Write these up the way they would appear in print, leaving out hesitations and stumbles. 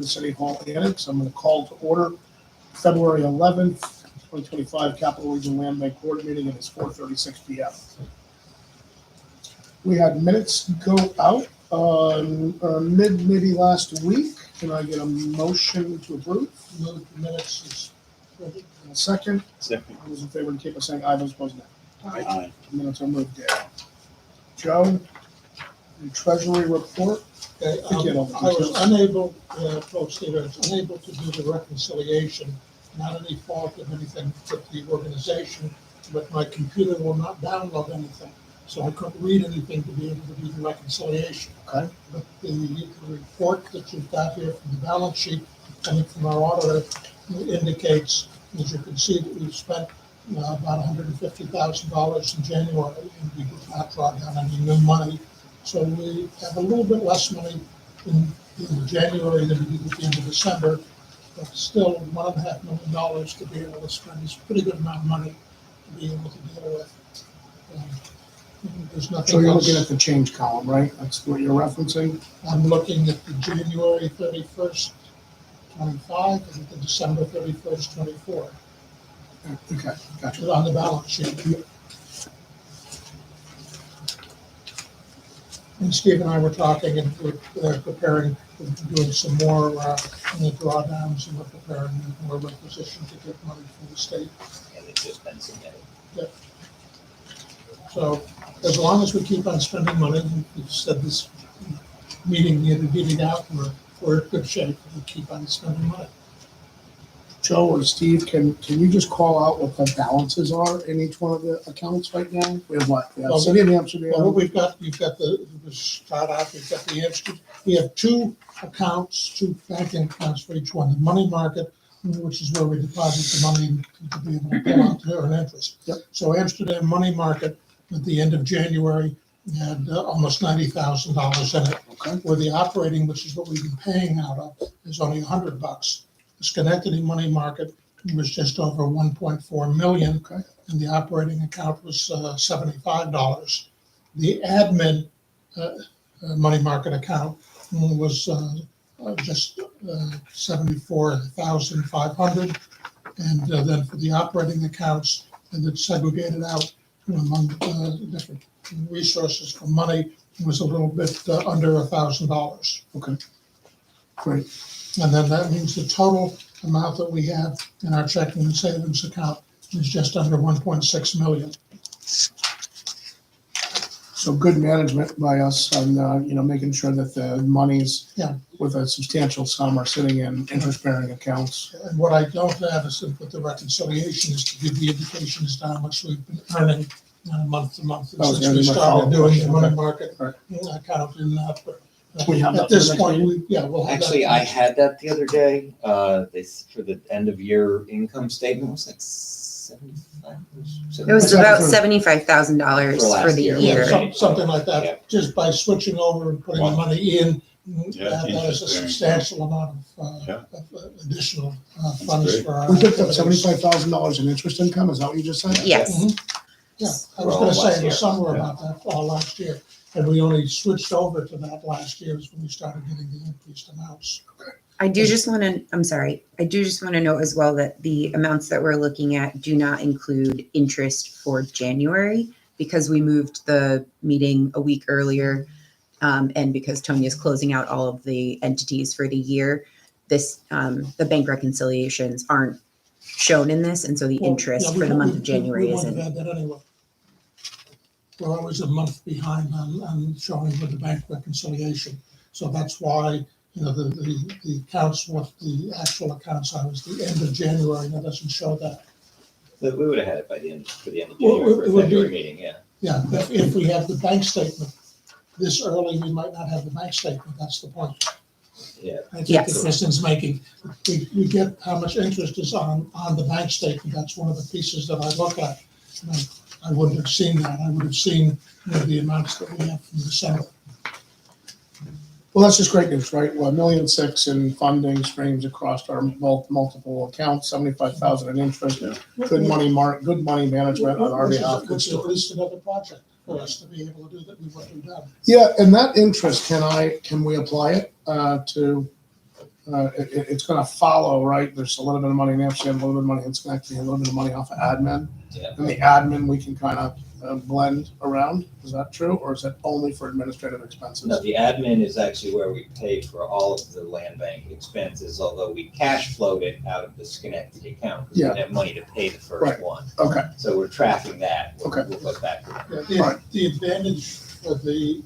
the City Hall Annex. I'm going to call to order February 11th, 2025 Capital Region Land Bank Board meeting, and it's 4:36 p.m. We had minutes go out on maybe last week. Can I get a motion to approve? Move the minutes is ready. And a second. Second. All those in favor indicate by saying aye. Those opposed, no. Aye. The minutes are moved down. Joe, the Treasury report. Okay, I think you know the I was details. unable, Coach Stevens, unable to do the reconciliation, not any fault of anything with the organization, but my computer will not download anything. So I couldn't read anything to be able to do the reconciliation. Okay. But the report that you've got here from the balance sheet coming from our auditor indicates, as you can see, that we've spent about $150,000 in January, and we did not draw down any new money. So we have a little bit less money in January than we did at the end of December, but still $1.5 million to be able to spend is a pretty good amount of money to be able to deal with. There's nothing So you're else. looking at the change column, right? That's what you're referencing? I'm looking at the January 31st, 25, and the December 31st, 24, Okay, gotcha. on the balance sheet. And Steve and I were talking, and we're preparing, we're doing some more drawdowns, and we're preparing, and we're in a position to get money from the state. And it's just been submitted. So as long as we keep on spending money, we've said this meeting, the other meeting out, we're in good shape. We keep on spending money. Joe or Steve, can you just call out what the balances are in each one of the accounts right now? We have what? We have Well, City of Amsterdam. Well, what you've got the start out, we've got the Amsterdam, we have two accounts, two banking accounts for each one. The money market, which is where we deposit the money to be able to pull out to earn interest. Yep. So Amsterdam money market at the end of January had almost $90,000 in it. Okay, Where the operating, which is what we've been paying out of, is only $100. The Schenectady money market was just over 1.4 million. okay, And the operating account was $75. The admin money market account was just 74,500, and then for the operating accounts, and it's segregated out among different resources for money, it was a little bit under $1,000. okay. Great. And then that means the total amount that we have in our checking and savings account is just under 1.6 million. So good management by us on, making sure that the monies Yeah. with a substantial sum are sitting in interest-bearing accounts. And what I don't have is with the reconciliation is to give the indication as to how much we've been earning month to month. That was Since gonna we be my started follow-up doing the question. money Okay. market Right. account in that, but We have that at for the this next point, meeting? we'll have that. Actually, I had that the other day. This for the end of year income statement was like 75. It was What's that about for? $75,000 For last for the year, year. right. Something like Yeah. that, just by switching over and putting the Wow. money in, Yeah, that is a interesting. substantial amount Yeah. of additional funds great. for our. We picked up activities. $75,000 in interest income, is that what you just said? Yes. Mhm. Yeah, I was For all gonna say last in the year. summer Yeah. about that all last year, and we only switched over to that last year is when we started getting the increased amounts. I do just want to note as well that the amounts that we're looking at do not include interest for January because we moved the meeting a week earlier. And because Tony is closing out all of the entities for the year, the bank reconciliations aren't shown in this. And so the Well, interest yeah, for the month of we January wouldn't isn't. have had that anyway. We're always a month behind on showing with the bank reconciliation. So that's why, the accounts, what the actual accounts are is the end of January, and that doesn't show that. But we would have had it by the end, for the end of Well, January, it for would the February be- meeting, yeah. Yeah, if we have the bank statement this early, we might not have the bank statement, that's the point. Yeah. I think Yes. that Kristen's making, we get how much interest is on the bank statement, that's one of the pieces that I look at. And I wouldn't have seen that, I would have seen the amounts that we have from December. Well, that's just great news, right? Well, $1.6 million in funding streams across our multiple accounts, 75,000 in interest. Yeah. Good money management on our behalf. Good Which is at story. least another project for us to be able to do what we've done. Yeah, and that interest, can we apply it to it's gonna follow, right? There's a little bit of money in Amsterdam, a little bit of money in Schenectady, a little bit of money off of admin. Yeah. And the admin, we can kind of blend around. Is that true? Or is that only for administrative expenses? No, the admin is actually where we pay for all of the land bank expenses, although we cash flowed it out of the Schenectady account. 'Cause we didn't have money to pay the first Right. one. Okay, So we're tracking that. Okay. We'll put back to that. Yeah, Right. the advantage of the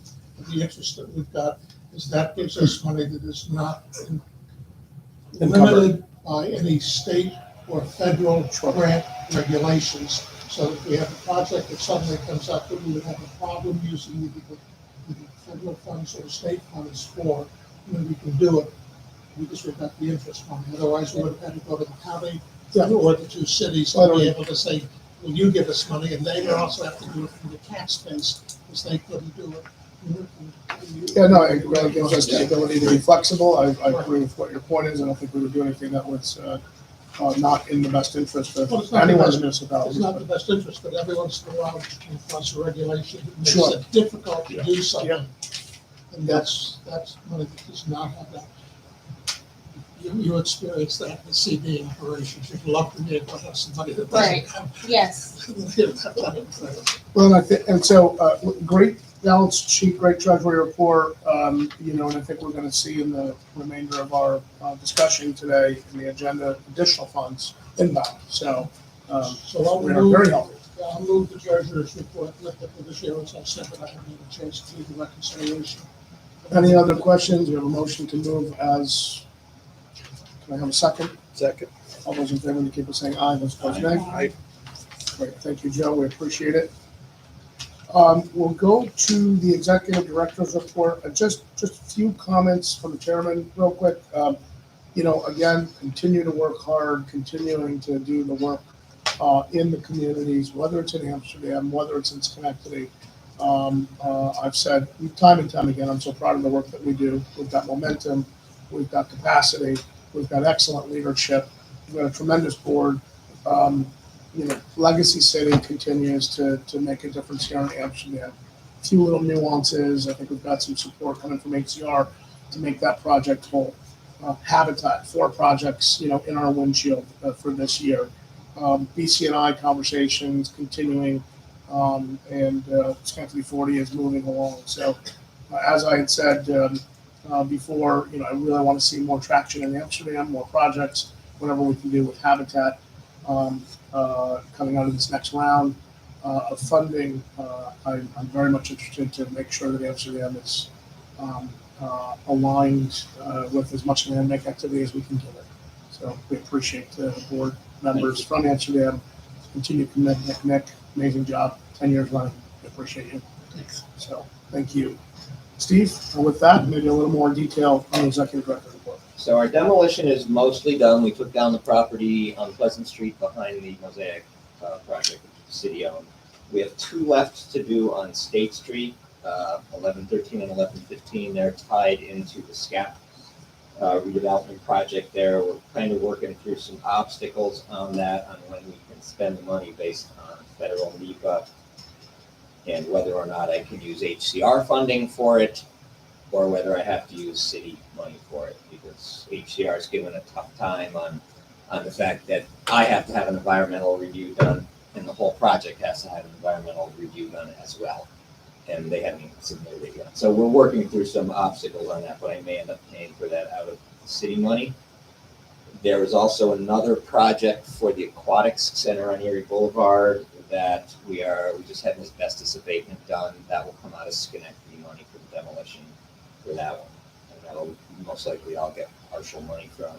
interest that we've got is that gives us money that is not Encumbered. limited by any state or federal grant regulations. So if we have a project that suddenly comes up that we would have a problem using either the federal funds or state funds for, then we can do it because we've got the interest money. Otherwise, we would have had to go to the county Yeah. or the two cities to be able to say, well, you give us money, and they would also have to do it from the tax base, because they couldn't do it. yeah, no, it really gives us the ability to be flexible. I agree with what your point is. I don't think we would do anything that was not in the best interest of Well, it's not the anyone's best- municipality. It's not the best interest, but every once in a while, it comes a regulation that makes Sure. it difficult to do Yeah. something. And that's money that does not have that. You experience that in the CD operations. You'd love to be able to have somebody that doesn't Right. have. Yes. Well, and I think, and so, great balance sheet, great treasury report, and I think we're gonna see in the remainder of our discussion today in the agenda, additional funds inbound, so, So I'll we are move, very healthy. I'll move the treasurer's report with it for this year, as I said, but I haven't had a chance to do the reconciliation. Any other questions? We have a motion to move as, can I have a second? Second. All those in favor indicate by saying aye, those opposed nay. Aye. Great, thank you, Joe, we appreciate it. We'll go to the executive director's report. Just a few comments from the chairman, real quick. Again, continue to work hard, continuing to do the work in the communities, whether it's in Amsterdam, whether it's in Schenectady. I've said time and time again, I'm so proud of the work that we do. We've got momentum, we've got capacity, we've got excellent leadership, we've got a tremendous board. Legacy City continues to make a difference here in Amsterdam. A few little nuances. I think we've got some support coming from HCR to make that project whole. Habitat, 4 projects, in our windshield for this year. BC&I conversations continuing, and Schenectady 40 is moving along. So, as I had said before, I really want to see more traction in Amsterdam, more projects, whatever we can do with Habitat. Coming out of this next round of funding, I'm very much interested to make sure that Amsterdam is aligned with as much land bank activity as we can give it. So we appreciate the board members from Amsterdam, continued commitment. Nick, amazing job, 10 years running. We appreciate you. So thank you. Steve, with that, maybe a little more detail on the executive director report. So our demolition is mostly done. We took down the property on Pleasant Street behind the Mosaic project, which is city-owned. We have 2 left to do on State Street, 1113 and 1115. They're tied into the SCAP redevelopment project there. We're kind of working through some obstacles on that, on when we can spend the money based on federal NEPA and whether or not I can use HCR funding for it, or whether I have to use city money for it, because HCR is given a tough time on the fact that I have to have an environmental review done, and the whole project has to have an environmental review done as well. And they haven't even submitted it yet. So we're working through some obstacles on that, but I may end up paying for that out of city money. There is also another project for the Aquatics Center on Erie Boulevard that we just had an asbestos abatement done. That will come out of Schenectady money for the demolition for that one. And that'll, most likely I'll get partial money from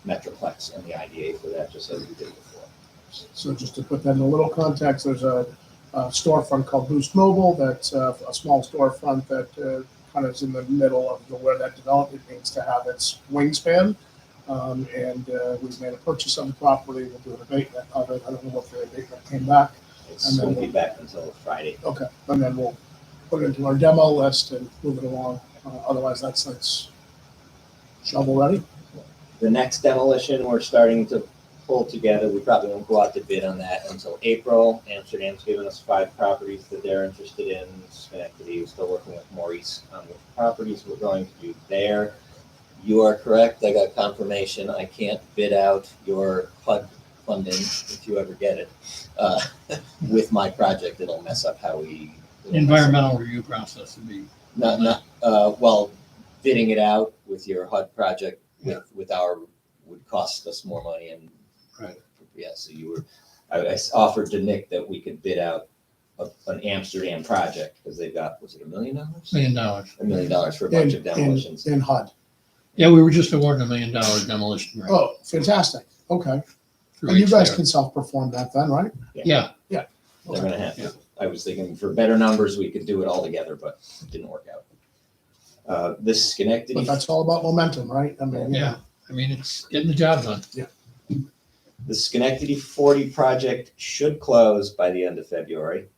Metroplex and the IDA for that, just as we did before. So just to put that in a little context, there's a storefront called Boost Mobile. That's a small storefront that kind of is in the middle of where that development needs to have its wingspan. And we've made a purchase of the property. We'll do an abatement of it. I don't know if the abatement came back. It's And then won't be back until Friday. Okay, and then we'll put it into our demo list and move it along. Otherwise, that's shovel ready. The next demolition, we're starting to pull together. We probably won't go out to bid on that until April. Amsterdam's given us 5 properties that they're interested in. Schenectady is still working with Maurice on the properties we're going to do there. You are correct. I got confirmation. I can't bid out your HUD funding if you ever get it. With my project, it'll mess up how we. Environmental review process would be. Well, bidding it out with your HUD project with our would cost us more money and. Right. Yeah, so I offered to Nick that we could bid out an Amsterdam project because they've got, was it $1 million? $1 million. $1 million for a bunch of demolitions. In HUD. Yeah, we were just awarded $1 million demolition grant. Oh, fantastic. Okay. through And you guys HDR. can self-perform that then, right? Yeah, They're gonna have to. Yeah. I was thinking for better numbers, we could do it all together, but it didn't work out. This Schenectady. But that's all about momentum, right? I mean, yeah. I mean, it's getting the job done. The Schenectady 40 project should close by the end of February.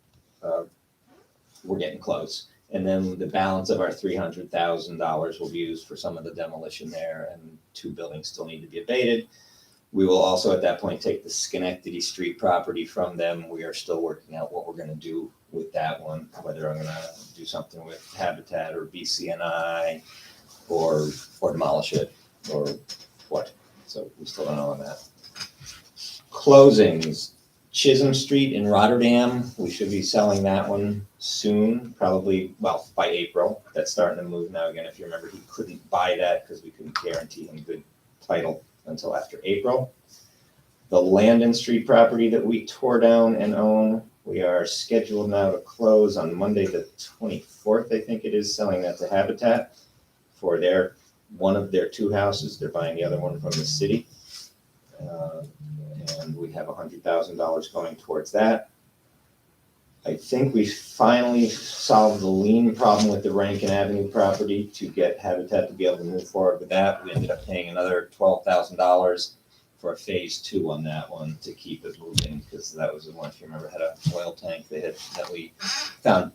We're getting close. And then the balance of our $300,000 will be used for some of the demolition there, and 2 buildings still need to be abated. We will also at that point take the Schenectady Street property from them. We are still working out what we're gonna do with that one, whether I'm gonna do something with Habitat or BCNI or demolish it or what. So we still don't know on that. Closings, Chisholm Street in Rotterdam, we should be selling that one soon, probably, well, by April. That's starting to move now again. If you remember, he couldn't buy that because we couldn't guarantee him good title until after April. The Landon Street property that we tore down and own, we are scheduled now to close on Monday the 24th, I think it is, selling that to Habitat for one of their 2 houses. They're buying the other one from the city. And we have $100,000 going towards that. I think we finally solved the lien problem with the Rankin Avenue property to get Habitat to be able to move forward with that. We ended up paying another $12,000 for a phase 2 on that one to keep it moving, because that was the one, if you remember, had an oil tank that we found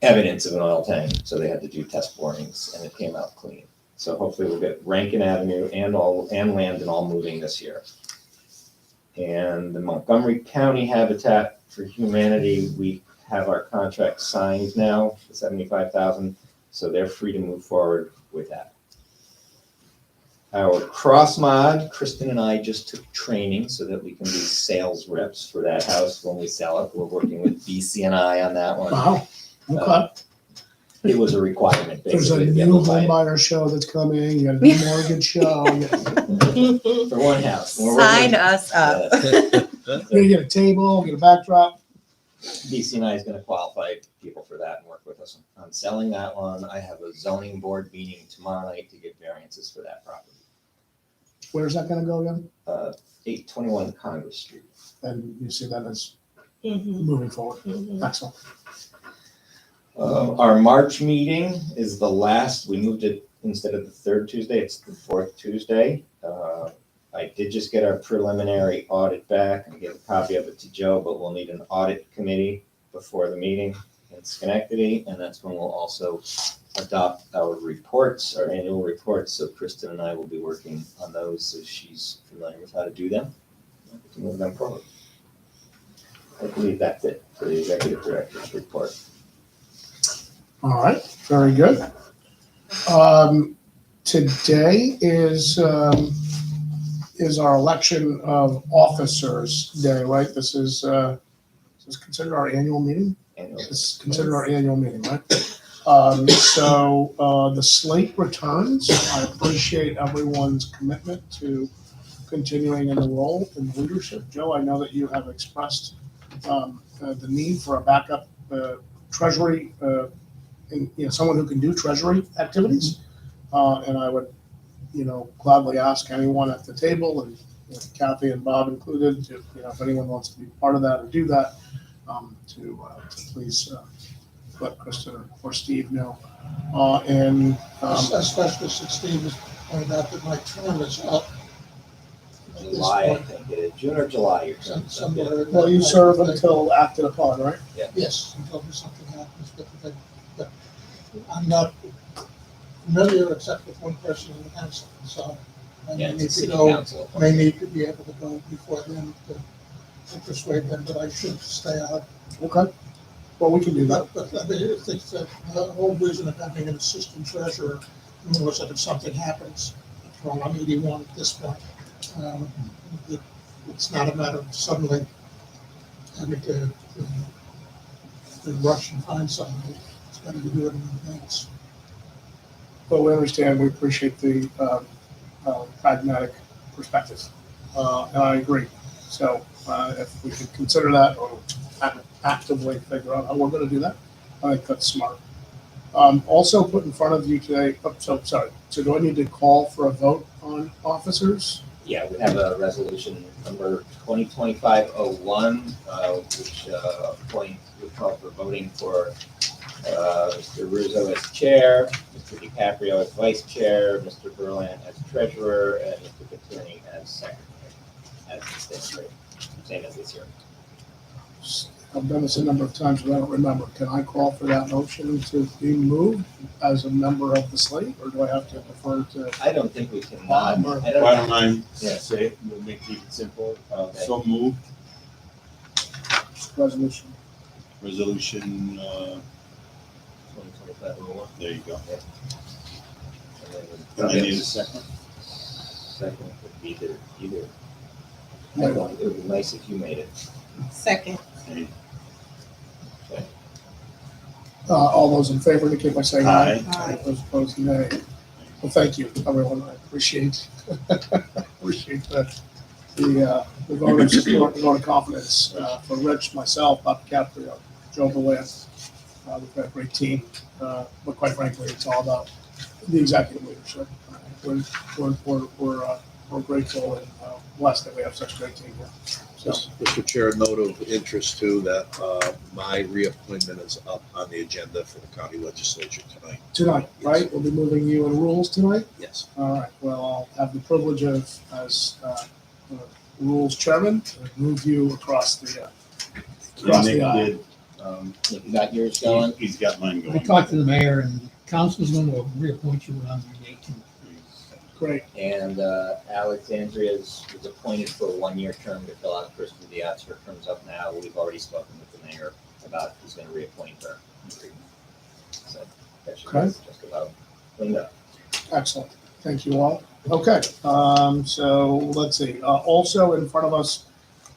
evidence of an oil tank, so they had to do test borings and it came out clean. So hopefully we'll get Rankin Avenue and Landon all moving this year. And the Montgomery County Habitat for Humanity, we have our contract signed now, the $75,000, so they're free to move forward with that. Our cross mod, Kristen and I just took training so that we can be sales reps for that house when we sell it. We're working with BCNI on that one. Wow. Okay. It was a requirement, There's a basically, to be new able to buy home it buyer show that's coming. You got a new mortgage show. for one house. We're Sign working- us up. You're gonna get a table, get a backdrop. BCNI is going to qualify people for that and work with us on selling that one. I have a zoning board meeting tomorrow night to get variances for that property. Where's that gonna go again? 821 Congress Street. And you see that as Mhm, moving forward. mhm. Excellent. Our March meeting is the last. We moved it instead of the 3rd Tuesday, it's the 4th Tuesday. I did just get our preliminary audit back. I gave a copy of it to Joe, but we'll need an audit committee before the meeting in Schenectady, and that's when we'll also adopt our reports, our annual reports. So Kristen and I will be working on those, so she's familiar with how to do them, to move them forward. I believe that's it for the executive director's report. All right, very good. Today is our election of officers day, right? This is considered our annual meeting? Annual. This is considered our annual meeting, right? So the slate returns. I appreciate everyone's commitment to continuing in the role in leadership. Joe, I know that you have expressed the need for a backup treasury, and, someone who can do treasury activities. And I would, gladly ask anyone at the table, and Kathy and Bob included, to, if anyone wants to be part of that or do that, to please let Kristen or Steve know. Especially since Steve has pointed out that my term is up. at this July, I point. think, June or July or something. Somewhere. in Well, you that serve time. until after the pod, right? Yes, until something happens, but I'm not familiar except with one person in the council, so I Yeah, may it's a need to city go, council. may need to be able to go before then to persuade them that I should stay out. Okay. Well, we can do that. But I mean, I think that the whole reason of having an assistant treasurer was that if something happens from on 81 at this point, um, it- it's not a matter of suddenly having to rush and find somebody. It's got to be doing it in advance. But we understand, we appreciate the pragmatic perspective, and I agree. So if we could consider that or actively figure out how we're going to do that, I think that's smart. Also put in front of you today, so do I need to call for a vote on officers? Yeah, we have a resolution number 2025-01, which we call for voting for Mr. Ruzzo as chair, Mr. DiCaprio as vice chair, Mr. Berlant as treasurer, and Mr. Patierne as secretary, as the state, same as this year. I've done this a number of times, but I don't remember. Can I call for that motion to be moved as a member of the slate, or do I have to defer to? I don't think we can Bob, not. or- I don't- Why don't I Yeah. say it, we'll keep it simple, Okay. so moved, Resolution. resolution, 2025-01. there you go. And And I need a second. Second would be either. It would be nice if you made it. Second. Okay. All those in favor indicate by saying aye. Aye. Those opposed, nay. Well, thank you, everyone. I appreciate the vote of support, the vote of confidence for Rich, myself, Bob DiCaprio, Joe Berlant. We've got a great team, but quite frankly, it's all about the executive leadership. We're grateful and blessed that we have such a great team here. So, Mr. Chair, a note of interest too, that my reappointment is up on the agenda for the county legislature tonight. tonight, right? We'll be moving you in rules tonight. Yes. All right, well, I'll have the privilege of, as rules chairman, to move you across the Nick aisle. did, If you got yours going, he's got mine We going. talked to the mayor and the council's going to reappoint you on the 18th. Great, and Alexandria was appointed for a one-year term to fill out Kristen Diaz's. Her term's up now. We've already spoken with the mayor about who's going to reappoint her. So that should Okay. be just about cleaned up. excellent. Thank you all. Okay, so let's see. Also in front of us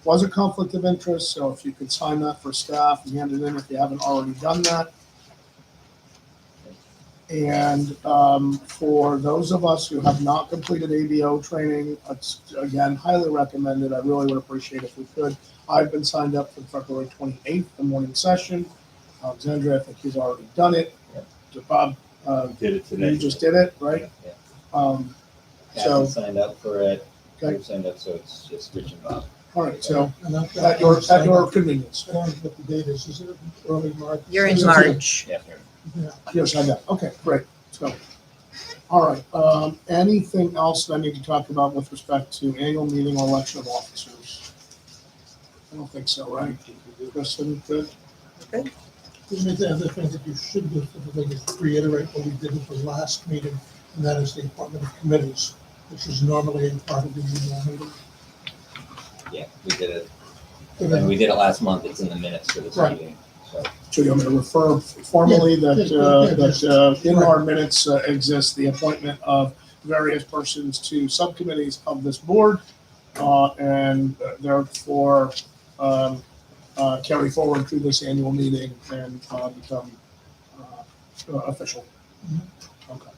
was a conflict of interest, so if you could sign that for staff and hand it in if you haven't already done that. And for those of us who have not completed ABO training, it's again highly recommended. I really would appreciate if we could. I've been signed up for February 28th, the morning session. Alexandria, I think he's already done it. So Bob, Did it you today. just did it, right? Yeah. So, Kathy signed up for it. Okay. You signed up, so it's just Rich and Bob. all right, so And I've got- at your convenience. I don't know what the date is it early March? You're in It's March. Yeah. Yeah. Yes, I know. Okay, great. So, all right. Anything else that I need to talk about with respect to annual meeting or election of officers? I don't think so, right? Kristen, good? The only other thing that you should do for the thing is reiterate what we did at the last meeting, and that is the appointment of committees, which is normally a part of the annual meeting. Yeah, we did it. And we did it last month. It's in the minutes for this Right. meeting. So So you want me to refer formally Yeah, that, yeah, that in our minutes exists the appointment of various persons to subcommittees of this board, and therefore carry forward through this annual meeting and become official. Okay.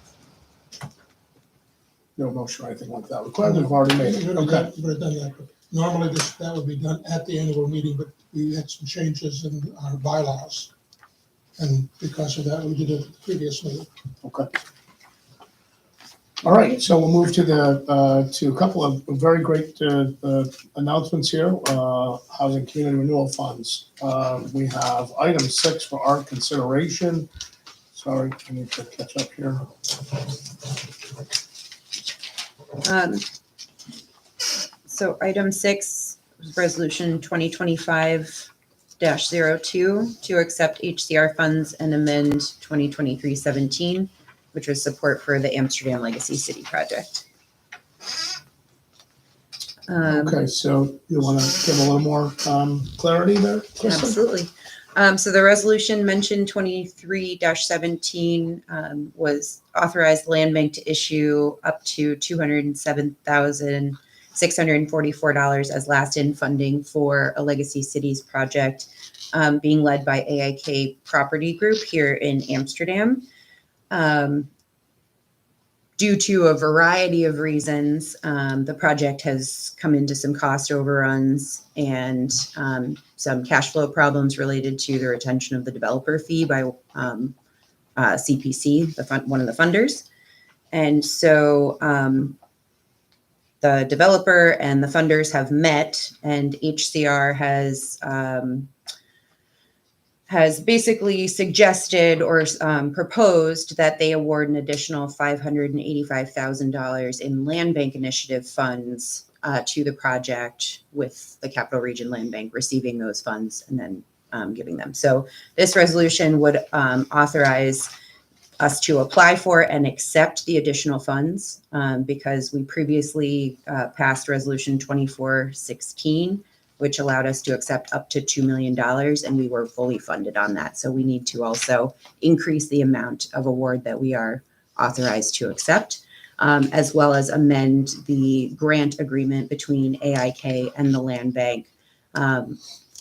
No motion or anything like that required. We've already made it. You've Okay. already done that, but normally that would be done at the annual meeting, but we had some changes in our bylaws. And because of that, we did it at the previous meeting. Okay. All right, so we'll move to to a couple of very great announcements here. Housing Community Renewal Funds. We have item 6 for our consideration. Sorry, I need to catch up here. So item 6, resolution 2025-02 to accept HCR funds and amend 2023-17, which was support for the Amsterdam Legacy City project. Okay, so you want to give a little more clarity there, Kristen? Absolutely. So the resolution mentioned 23-17 was authorized the land bank to issue up to $207,644 as last in funding for a Legacy Cities project being led by AIK Property Group here in Amsterdam. Due to a variety of reasons, the project has come into some cost overruns and some cash flow problems related to the retention of the developer fee by CPC, one of the funders. And so the developer and the funders have met, and HCR has basically suggested or proposed that they award an additional $585,000 in land bank initiative funds to the project, with the Capital Region Land Bank receiving those funds and then giving them. So this resolution would authorize us to apply for and accept the additional funds because we previously passed Resolution 2416, which allowed us to accept up to $2 million, and we were fully funded on that. So we need to also increase the amount of award that we are authorized to accept, as well as amend the grant agreement between AIK and the land bank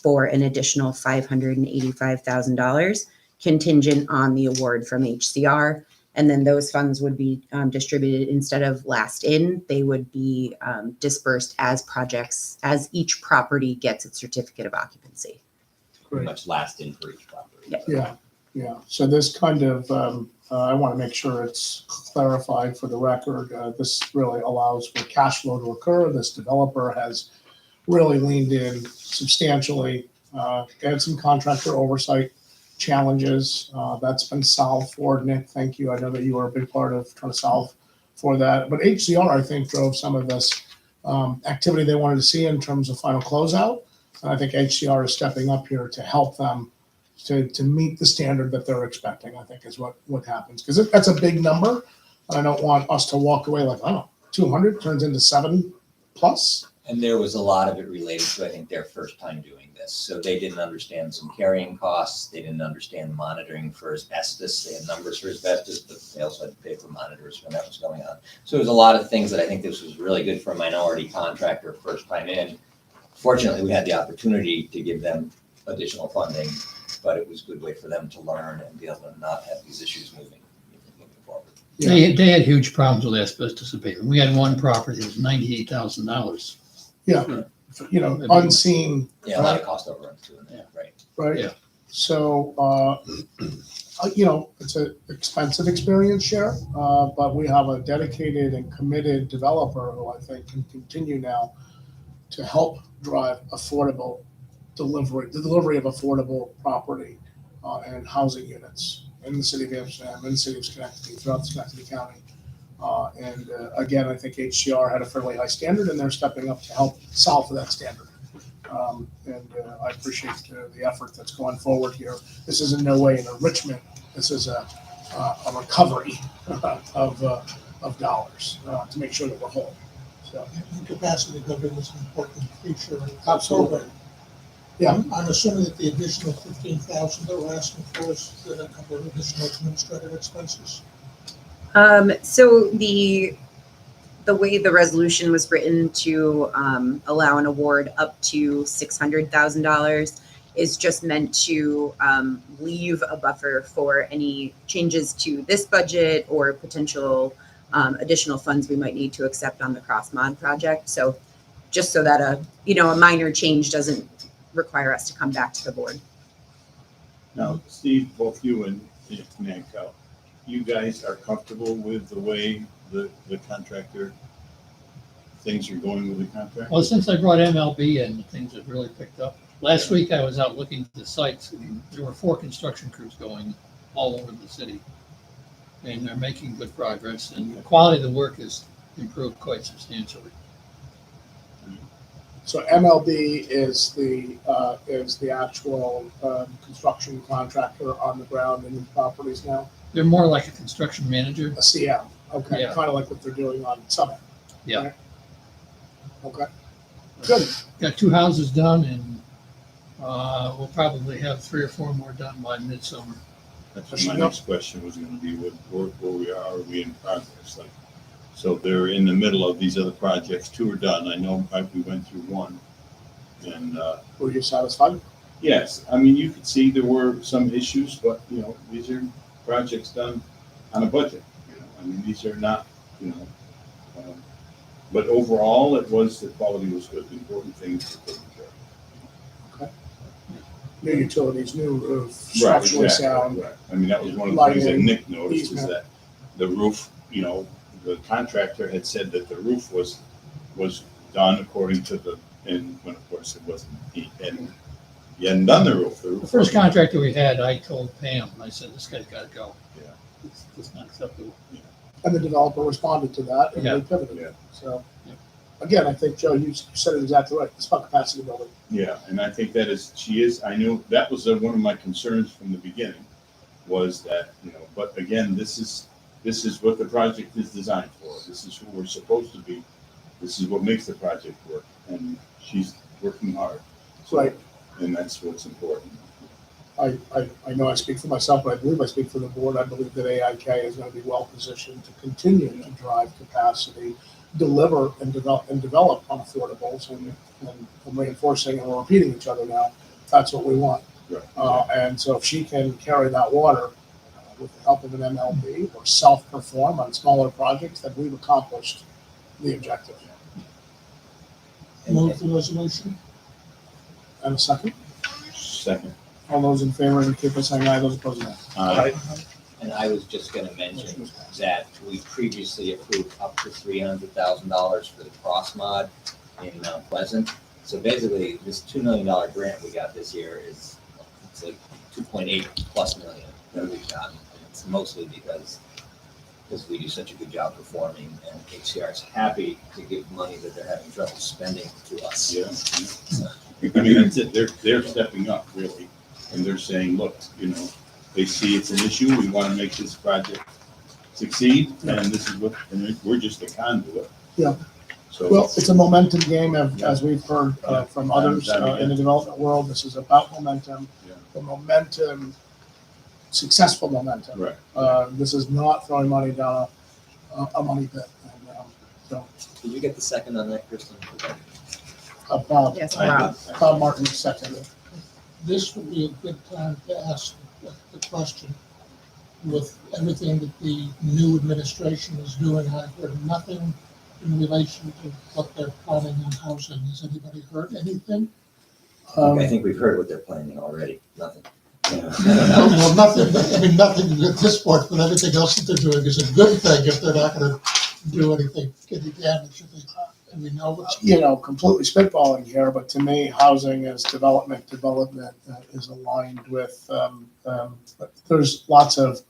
for an additional $585,000 contingent on the award from HCR. And then those funds would be distributed instead of last in, they would be dispersed as each property gets its certificate of occupancy. Pretty much last in for each property. Yeah. So this kind of, I want to make sure it's clarified for the record. This really allows for cash flow to occur. This developer has really leaned in substantially, had some contractor oversight challenges. That's been solved for Nick. Thank you. I know that you were a big part of trying to solve for that. But HCR, I think, drove some of this activity they wanted to see in terms of final closeout. And I think HCR is stepping up here to help them to meet the standard that they're expecting, I think is what happens. Because that's a big number. I don't want us to walk away like, I don't know, 200 turns into 7 plus. And there was a lot of it related to, I think, their first time doing this. So they didn't understand some carrying costs. They didn't understand monitoring for asbestos. They had numbers for asbestos, but they also had to pay for monitors when that was going on. So there's a lot of things that I think this was really good for a minority contractor first time in. Fortunately, we had the opportunity to give them additional funding, but it was a good way for them to learn and be able to not have these issues moving forward. They had huge problems with asbestos abatement. We had one property that was $98,000. Yeah. Unseen. Yeah, a lot of cost overruns too in that, right? Right. Yeah. So, it's an expensive experience share, but we have a dedicated and committed developer who I think can continue now to help drive affordable the delivery of affordable property and housing units in the city of Amsterdam, in the city of Schenectady, throughout Schenectady County. Again, I think HCR had a fairly high standard, and they're stepping up to help solve for that standard. I appreciate the effort that's going forward here. This is in no way an enrichment. This is a recovery of dollars to make sure that we're whole. So, Capacity building is an important feature. Absolutely. Yeah. I'm assuming that the additional $15,000 that we're asking for is going to cover additional administrative expenses. So the way the resolution was written to allow an award up to $600,000 is just meant to leave a buffer for any changes to this budget or potential additional funds we might need to accept on the cross mod project. So just so that a minor change doesn't require us to come back to the board. Now, Steve, both you and Nick, you guys are comfortable with the way the contractor, things are going with the contract? Well, since I brought MLB in, things have really picked up. Last week I was out looking at the sites. There were 4 construction crews going all over the city. And they're making good progress, and the quality of the work has improved quite substantially. So MLB is the actual construction contractor on the ground in the properties now. They're more like a construction manager. A CM. Okay. Yeah. Kind of like what they're doing on Summit. Yeah. Right? Okay. Good. Got 2 houses done, and We'll probably have 3 or 4 more done by midsummer. That's what my next question was gonna be, where we are we in progress? Like, so they're in the middle of these other projects, 2 are done, I know we went through 1. And, Were you satisfied? yes, I mean, you could see there were some issues, but, these are projects done on a budget, I mean, these are not, but overall, the quality was good, the important things were taken care of. New utilities, new roof, Right, structurally exactly, sound. right. I mean, that was one of the things that Lighting, Nick noticed, is easement. that the roof, the contractor had said that the roof was done according to and when of course it wasn't, he hadn't done the roof. The first contractor we had, I told Pam, I said, this guy's gotta go. Yeah. It's just not acceptable. And the developer responded to that and Yeah. they pivoted. Yeah. So, Yeah. again, I think, Joe, you said it exactly right. It's about capacity building. Yeah, and I think she is, I knew, that was one of my concerns from the beginning, was that, but again, this is what the project is designed for. This is who we're supposed to be. This is what makes the project work, and she's working hard. So, Right. and that's what's important. I know I speak for myself, but I believe I speak for the board. I believe that AIK is going to be well positioned to continue to drive capacity, deliver and develop on affordables, and reinforcing and we're repeating each other now. That's what we want. Right. And so if she can carry that water with the help of an MLB or self-perform on smaller projects, then we've accomplished the objective. Move the resolution. And a second, Second. all those in favor indicate by saying aye, those opposed nay. And I was just gonna mention that we previously approved up to $300,000 for the cross mod in Mount Pleasant. So basically, this $2 million grant we got this year it's like 2.8 plus million that we've gotten. And it's mostly because we do such a good job performing, and HCR is happy to give money that they're having trouble spending to us. Yeah. I mean, that's it. They're stepping up really, and they're saying, look, they see it's an issue. We want to make this project succeed, and this is and we're just a conduit. Yeah. So. Well, it's a momentum game, as we've heard from others in the development world. This is about momentum. Yeah. The momentum, successful momentum. Right. This is not throwing money down a money pit. And, so, Did you get the second on that, Kristen? Bob, Yes, I Rob. did. Bob Martin seconded. This would be a good time to ask the question. With everything that the new administration is doing, I've heard nothing in relation to what they're planning on housing. Has anybody heard anything? I think we've heard what they're planning already. Nothing. Well, nothing, nothing at this point, but everything else that they're doing is a good thing if they're not gonna do anything, any damage. And we know what's. Completely spitballing here, but to me, housing is development is aligned with, there's lots of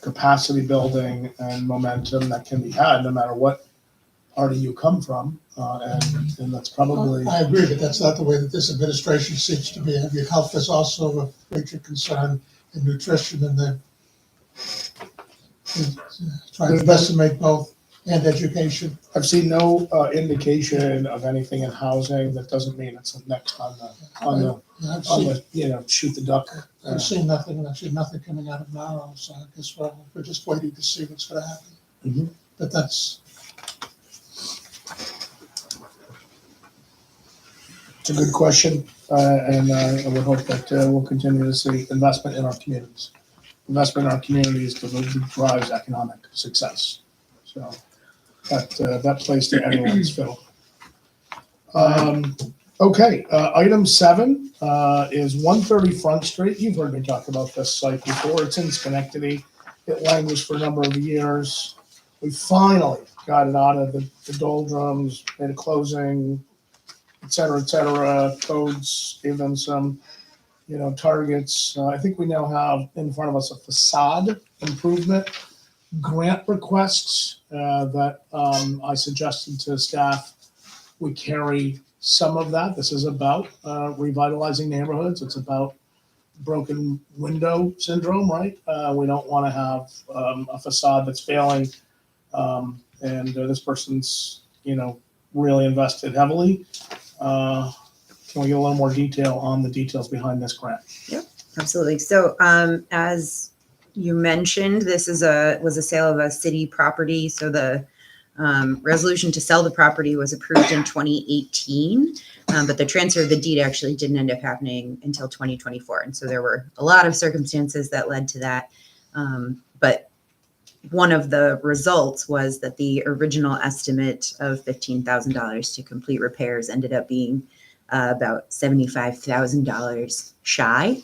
capacity building and momentum that can be had no matter what party you come from. And that's probably, I agree, but that's not the way that this administration seems to be. Your health is also a major concern, and nutrition, and they're trying their best to make both, and education. I've seen no indication of anything in housing. That doesn't mean it's next on the shoot the duck. I've seen nothing coming out of Narrow, so I guess we're just waiting to see what's gonna happen. Mhm. But that's, It's a good question, and I would hope that we'll continue to see investment in our communities. Investment in our communities drives economic success. So that plays to everyone's fiddle. Okay, item 7 is 130 Front Street. You've heard me talk about this site before. It's in Schenectady. It languished for a number of years. We finally got it out of the doldrums, made a closing, et cetera, codes, gave them some, targets. I think we now have in front of us a facade improvement grant requests that I suggested to staff. We carry some of that. This is about revitalizing neighborhoods. It's about broken window syndrome, right? We don't want to have a facade that's failing. And this person's, really invested heavily Can we get a little more detail on the details behind this grant? Absolutely. So, as you mentioned, this was a sale of a city property. So the resolution to sell the property was approved in 2018, but the transfer of the deed actually didn't end up happening until 2024. And so there were a lot of circumstances that led to that. But one of the results was that the original estimate of $15,000 to complete repairs ended up being about $75,000 shy.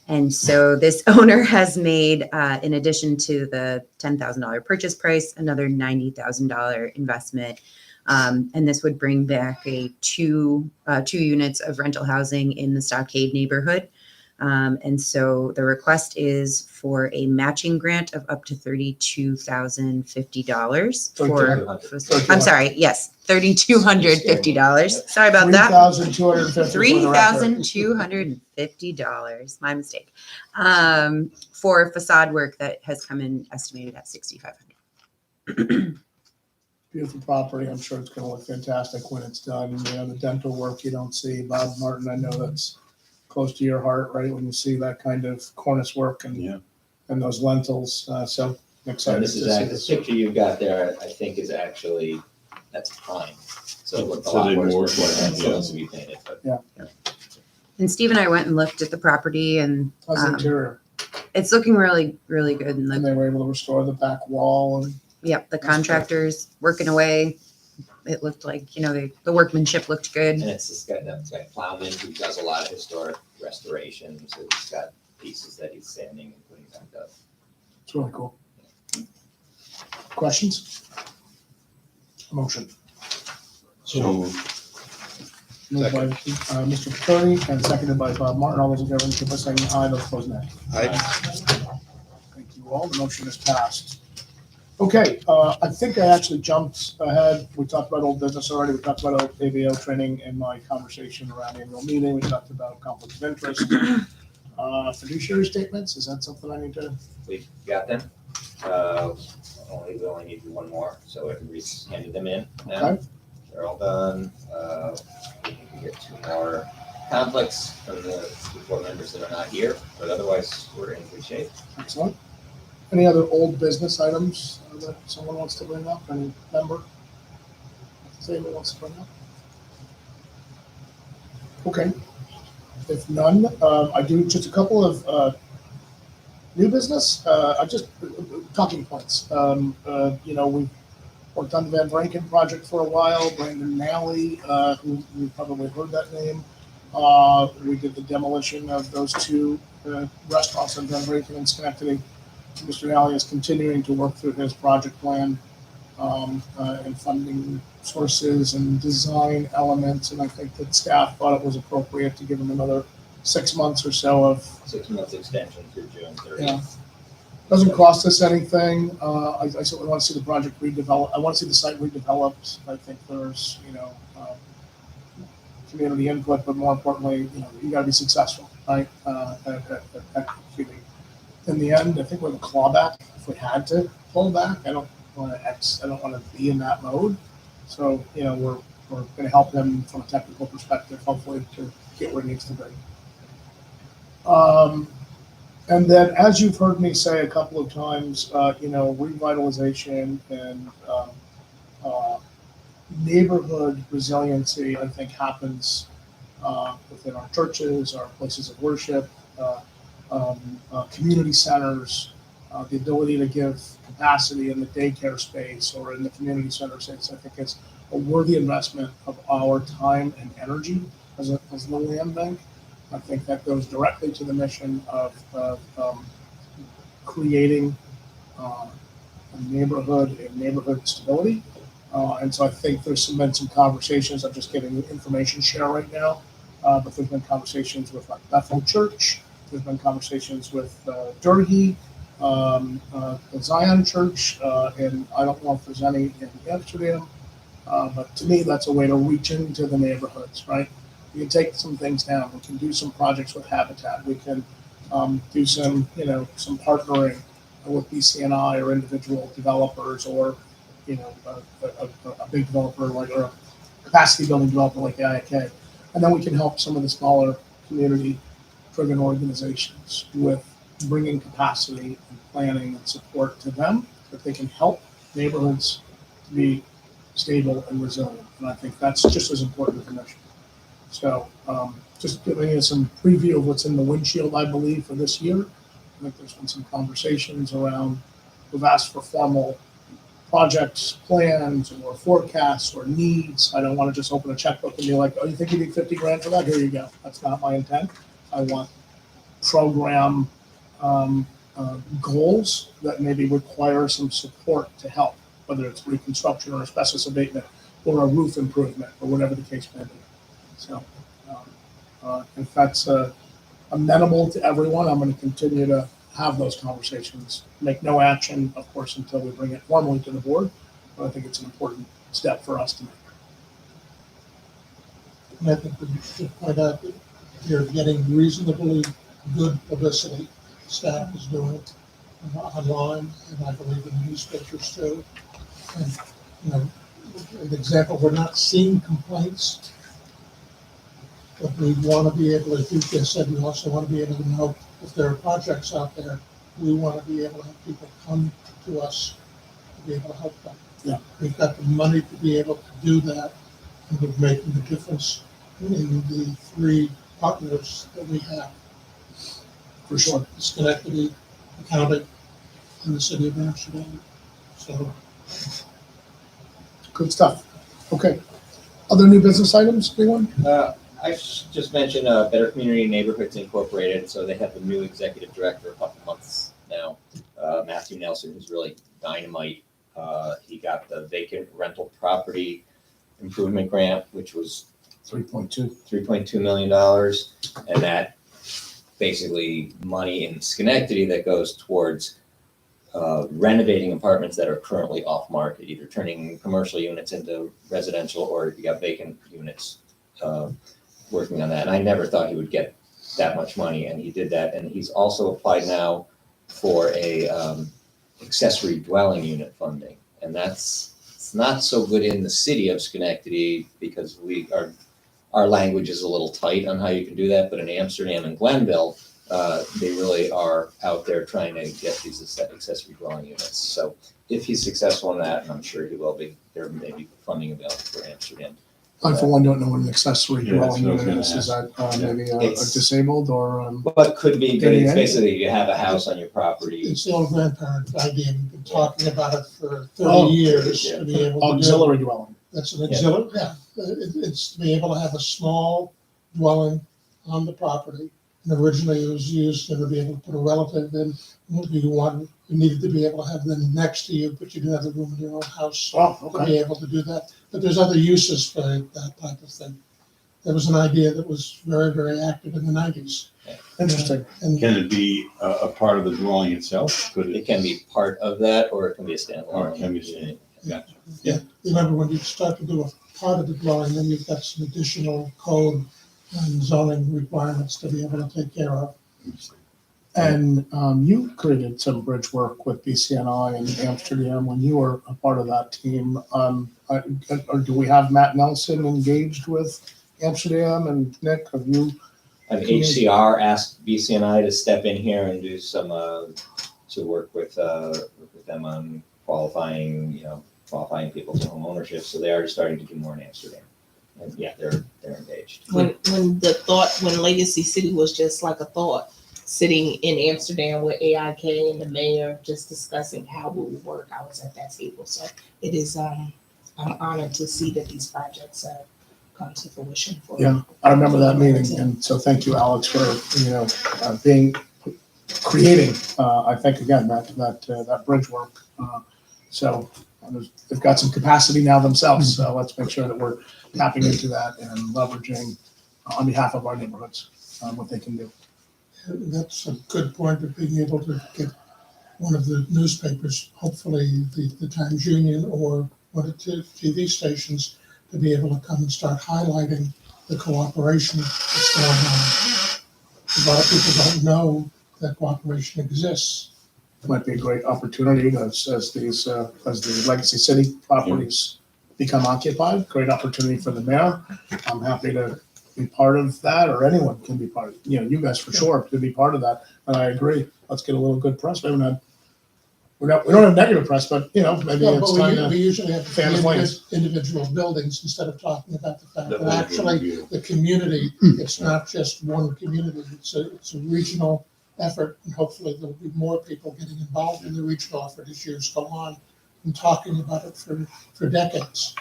And so this owner has made, in addition to the $10,000 purchase price, another $90,000 investment. And this would bring back two units of rental housing in the Stockade neighborhood. And so the request is for a matching grant of up to $3,250 I'm sorry, yes, $3,250. Sorry about that. $3,250. My mistake. For facade work that has come in estimated at $6,500. Beautiful property. I'm sure it's gonna look fantastic when it's done. You know, the dental work you don't see. Bob Martin, I know that's close to your heart, right? When you see that kind of cornice work and those lentils. So I'm excited And to this see is this. the picture you've got there, I think is actually, that's pine. So it looked a So lot they worse wore- before it had yeah. to be painted, but And Steve and I went and looked at the property, and How's the interior? it's looking really, really good. And And the, they were able to restore the back wall and yep, the contractors working away. It looked like, the workmanship looked good. and it's got Plowman who does a lot of historic restorations. It's got pieces that he's sanding and putting back up. it's really cool. Questions? Motion. So Moved by Mr. Paterni and seconded by Bob Martin. All those in favor, indicate by saying aye. Those opposed, nay. Thank you all. The motion is passed. Okay, I think I actually jumped ahead. We talked about old business already. We talked about ABO training in my conversation around annual meeting. We talked about conflicts of interest. Fiduciary statements, is that something I need to? We've got them. We only need one more, so everybody's handed them in now. Okay. They're all done. We can get two more conflicts from the school board members that are not here, but otherwise we're in good shape. Excellent. Any other old business items that someone wants to bring up? Any member? Say anyone wants to bring up? Okay. If none, I do just a couple of new business. I just talking points. We've worked on the Van Branken project for a while. Brandon Nally, who you probably heard that name. We did the demolition of those two restaurants on Van Branken and Schenectady. Mr. Nally is continuing to work through his project plan and funding sources and design elements. And I think that staff thought it was appropriate to give him another 6 months or so of 6 months extension through June 30th. Yeah. Doesn't cost us anything. I certainly want to see the project redeveloped. I want to see the site redeveloped. I think there's, community input, but more importantly, you got to be successful, right? At executing. In the end, I think we're the clawback. If we had to pull back, I don't want to be in that mode. So, we're going to help him from a technical perspective, hopefully, to get where it needs to be. And then, as you've heard me say a couple of times, revitalization and neighborhood resiliency, I think, happens within our churches, our places of worship, community centers, the ability to give capacity in the daycare space or in the community center space. I think it's a worthy investment of our time and energy as the land bank. I think that goes directly to the mission of creating a neighborhood and neighborhood stability. And so I think there's been some conversations. I'm just getting information share right now, but there's been conversations with like Bethel Church. There's been conversations with Durhee, the Zion Church, and I don't know if there's any in Amsterdam. But to me, that's a way to reach into the neighborhoods, right? We can take some things down. We can do some projects with Habitat. We can do some partnering with BCNI or individual developers, or a big developer or a capacity building developer like the IAK. And then we can help some of the smaller community-driven organizations with bringing capacity and planning and support to them, that they can help neighborhoods to be stable and resilient. And I think that's just as important as a mission. So just giving you some preview of what's in the windshield, I believe, for this year. I think there's been some conversations around, we've asked for formal projects, plans, or forecasts, or needs. I don't want to just open a checkbook and be like, oh, you think you need 50 grand for that? Here you go. That's not my intent. I want program goals that maybe require some support to help, whether it's reconstruction or asbestos abatement or a roof improvement or whatever the case may be. So if that's amenable to everyone, I'm going to continue to have those conversations. Make no action, of course, until we bring it formally to the board, but I think it's an important step for us to make. And I think we should point out that you're getting reasonably good publicity. Staff is doing online, and I believe in the newspapers too. And, you know, an example, we're not seeing complaints, but we want to be able, as you just said, we also want to be able to know if there are projects out there. We want to be able to have people come to us to be able to help them. Yeah. We've got the money to be able to do that, and we're making a difference in the three partners that we have. For sure. Schenectady, the county, and the city of Amsterdam. So, Good stuff. Okay. Other new business items, anyone? I just mentioned Better Community Neighborhoods Incorporated. So they have a new executive director a couple months now, Matthew Nelson, who's really dynamite. He got the vacant rental property improvement grant, which was $3.2 million, and that basically money in Schenectady that goes towards renovating apartments that are currently off market, either turning commercial units into residential, or you got vacant units, working on that. And I never thought he would get that much money, and he did that. And he's also applied now for a accessory dwelling unit funding, and it's not so good in the city of Schenectady because our language is a little tight on how you can do that. But in Amsterdam and Glenville, they really are out there trying to get these accessory dwelling units. So if he's successful in that, and I'm sure he will be, there may be funding available for Amsterdam. I, for one, don't know what an accessory Yeah, dwelling that's what I unit was is. Is gonna that maybe a It's- disabled or? But could be, but it's Yeah. basically you have a house on your property. it's the old grandparent idea. We've been talking about it for 30 Oh, years yeah. to be able to do. Auxiliary dwelling. That's an auxiliary, yeah. It's to be able to have a small dwelling on the property. And originally it was used to be able to put a relative in. You needed to be able to have them next to you, but you didn't have the room in your own house Oh, to okay. be able to do that. But there's other uses for that type of thing. There was an idea that was very, very active in the 90s. Interesting. And Can it be a part of the dwelling itself? Could It it? can be part of that, or it can be a standalone. Or it can be standalone. Gotcha. yeah, remember when you start to do a part of the dwelling, then you've got some additional code and zoning requirements to be able to take care of. And you created some bridge work with BCNI in Amsterdam when you were a part of that team. Or do we have Matt Nelson engaged with Amsterdam and Nick? Have you? And HCR asked BCNI to step in here and do some, to work with them on qualifying people to home ownership. So they are starting to do more in Amsterdam. And yeah, they're engaged. When Legacy City was just like a thought, sitting in Amsterdam with AIK and the mayor, just discussing how we would work, I was at that table. So it is, I'm honored to see that these projects have come to fruition. Yeah, I remember that meeting, and so thank you, Alex, for creating. I think again that bridge work. So they've got some capacity now themselves. So let's make sure that we're tapping into that and leveraging on behalf of our neighborhoods what they can do. That's a good point of being able to get one of the newspapers, hopefully the Times Union or one of the TV stations, to be able to come and start highlighting the cooperation that's going on. A lot of people don't know that cooperation exists. Might be a great opportunity as the Legacy City properties become occupied. Great opportunity for the mayor. I'm happy to be part of that, or anyone can be part of, you guys for sure could be part of that. And I agree. Let's get a little good press. We don't have negative press, but maybe No, it's but time we to. usually have fan the flames. individual buildings instead of talking about the fact That that would actually be- the community, it's not just one community, it's a regional effort, and hopefully there'll be more people getting involved in the regional effort as years go on and talking about it for decades.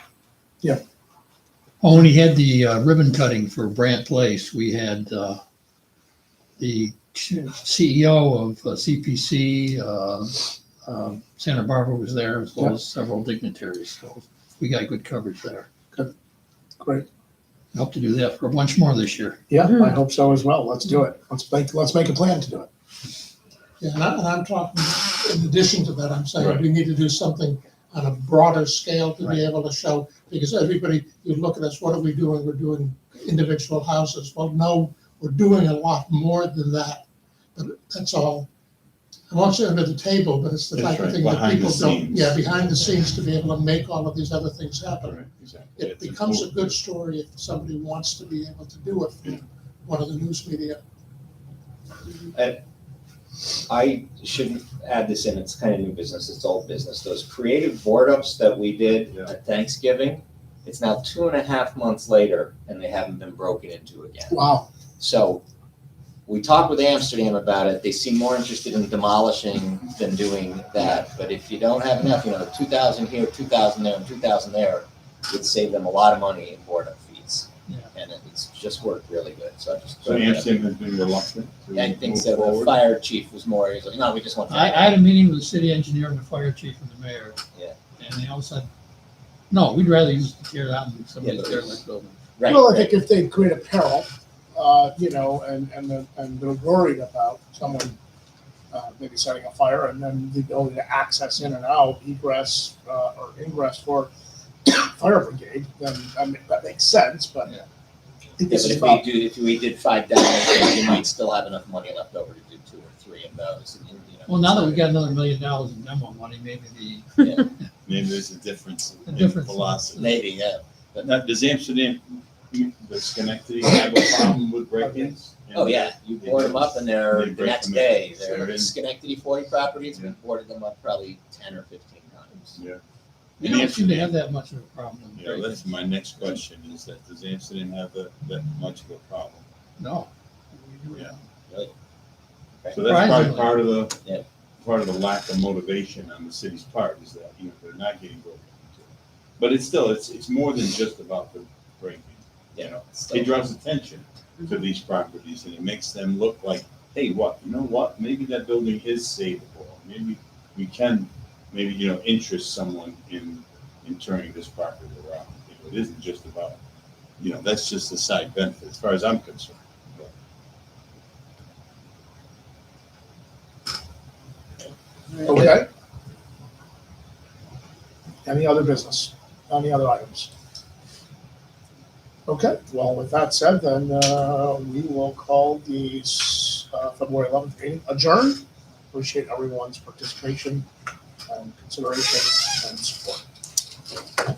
When we had the ribbon cutting for Brant Place, we had the CEO of CPC, Santa Barbara was there, as well as several dignitaries. So we got good coverage there. Great. Hope to do that for a bunch more this year. Yeah, I hope so as well. Let's do it. Let's make a plan to do it. Yeah, and I'm talking, in addition to that, I'm saying Right. we need to do something on a broader scale to Right. be able to show, because everybody, you look at us, what are we doing? We're doing individual houses. Well, no, we're doing a lot more than that. But that's all, I won't say under the table, but it's the That's type of right, thing that behind the people don't, scenes. yeah, behind the scenes to be able to make all of these other things happen. Right, exactly. It It's becomes a important. good story if somebody wants to be able to do it for one of the news media. I should add this in, it's kind of new business, it's old business. Those creative board ups that we did Yeah. at Thanksgiving, it's now 2.5 months later and they haven't been broken into again. Wow. So we talked with Amsterdam about it. They seem more interested in demolishing than doing that. But if you don't have enough, 2,000 here, 2,000 there, and 2,000 there, would save them a lot of money in board up fees. Yeah. And it's just worked really good. So I just. So Amsterdam has been reluctant to I think move so. The forward. fire chief was more, he's like, no, we just want. I had a meeting with the city engineer and the fire chief and the mayor. Yeah. And they all said, no, we'd rather use the tear down than somebody Yeah, but tear it's- that building. Right, Well, I right. think if they create a peril, and they're worried about someone maybe setting a fire, and then the ability to access in and out, egress or ingress for fire brigade, then that makes sense. But Yeah. I think Yeah, this but is if we did 5 down, you might still have enough money left over to do 2 or 3 of those. And, Well, now that we got another $1 million in demo money, maybe the, Maybe there's a difference A in difference. philosophy. Maybe, yeah. Now, does Amsterdam, does Schenectady have a problem with break-ins? Oh, yeah, you board them up and they're, They the break next them day, in. they're They're in in. Schenectady 40 properties, we Yeah. boarded them up probably 10 or 15 times. Yeah. we don't seem to have that much of a problem. with Yeah, that's break-ins. my next question, is that does Amsterdam have that much of a problem? No. Yeah. Really? So that's probably Surprisingly. part of Yeah. the lack of motivation on the city's part, is that, they're not getting broken into. But it's more than just about the breaking, So- It draws attention to these properties, and it makes them look like, hey, what, maybe that building is savable. Maybe we can, interest someone in turning this property around. It isn't just about, that's just a side benefit, as far as I'm concerned. okay. Any other business? Any other items? Okay, well, with that said, then we will call the February 11th meeting adjourned. Appreciate everyone's participation and consideration and support.